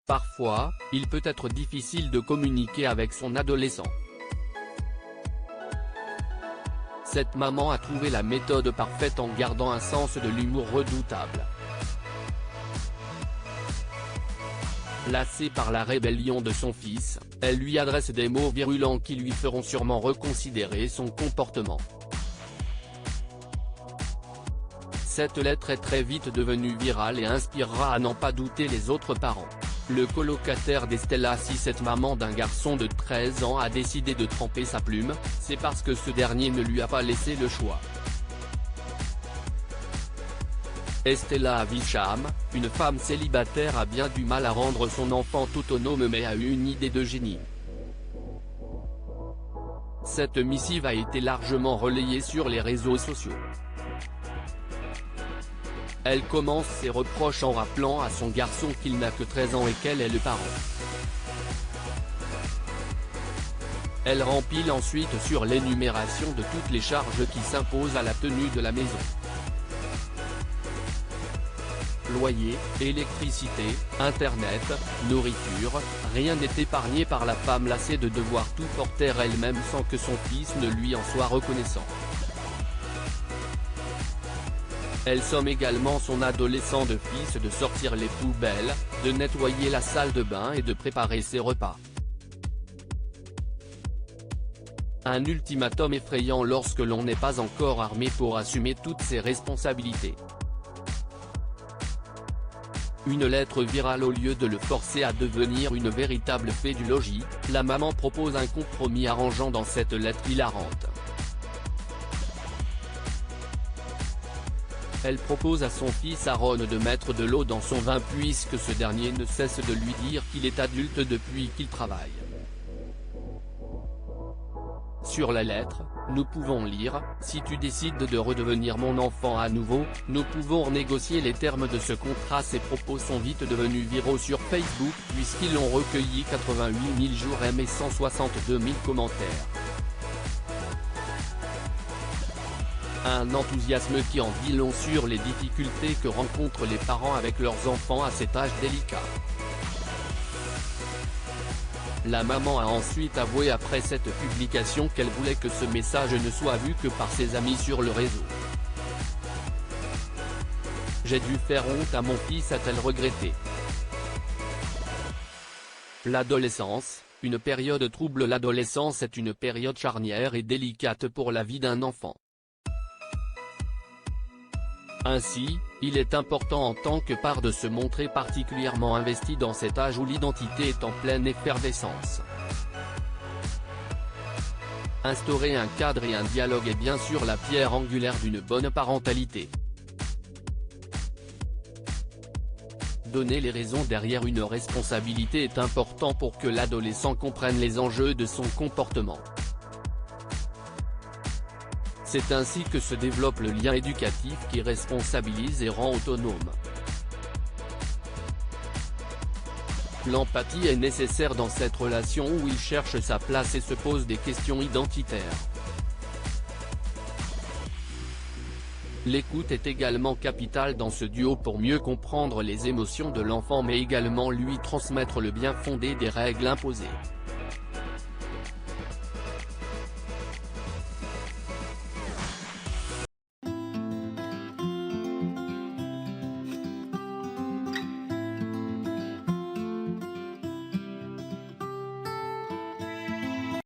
Parfois, il peut être difficile de communiquer avec son adolescent. Cette maman a trouvé la méthode parfaite en gardant un sens de l'humour redoutable. Lassée par la rébellion de son fils, elle lui adresse des mots virulents qui lui feront sûrement reconsidérer son comportement. Cette lettre est très vite devenue virale et inspirera à n'en pas douter les autres parents. Le colocataire d'Estella, si cette maman d'un garçon de 13 ans a décidé de tremper sa plume, c'est parce que ce dernier ne lui a pas laissé le choix. Estella Avisham, une femme célibataire, a bien du mal à rendre son enfant autonome mais a eu une idée de génie. Cette missive a été largement relayée sur les réseaux sociaux. Elle commence ses reproches en rappelant à son garçon qu'il n'a que 13 ans et qu'elle est le parent. Elle rempile ensuite sur l'énumération de toutes les charges qui s'imposent à la tenue de la maison. Loyer, électricité, internet, nourriture, rien n'est épargné par la femme lassée de devoir tout porter elle-même sans que son fils ne lui en soit reconnaissant. Elle somme également son adolescent de fils de sortir les poubelles, de nettoyer la salle de bain et de préparer ses repas. Un ultimatum effrayant lorsque l'on n'est pas encore armé pour assumer toutes ses responsabilités. Une lettre virale au lieu de le forcer à devenir une véritable fée du logis, la maman propose un compromis arrangeant dans cette lettre hilarante. Elle propose à son fils Aaron de mettre de l'eau dans son vin puisque ce dernier ne cesse de lui dire qu'il est adulte depuis qu'il travaille. Sur la lettre, nous pouvons lire « Si tu décides de redevenir mon enfant à nouveau, nous pouvons négocier les termes de ce contrat ». Ces propos sont vite devenus viraux sur Facebook puisqu'ils ont recueilli 88 000 jours et 162 000 commentaires. Un enthousiasme qui en dit long sur les difficultés que rencontrent les parents avec leurs enfants à cet âge délicat. La maman a ensuite avoué après cette publication qu'elle voulait que ce message ne soit vu que par ses amis sur le réseau. « J'ai dû faire honte à mon fils », a-t-elle regretté. L'adolescence, une période trouble. L'adolescence est une période charnière et délicate pour la vie d'un enfant. Ainsi, il est important en tant que parent de se montrer particulièrement investi dans cet âge où l'identité est en pleine effervescence. Instaurer un cadre et un dialogue est bien sûr la pierre angulaire d'une bonne parentalité. Donner les raisons derrière une responsabilité est important pour que l'adolescent comprenne les enjeux de son comportement. C'est ainsi que se développe le lien éducatif qui responsabilise et rend autonome. L'empathie est nécessaire dans cette relation où il cherche sa place et se pose des questions identitaires. L'écoute est également capitale dans ce duo pour mieux comprendre les émotions de l'enfant mais également lui transmettre le bien fondé des règles imposées.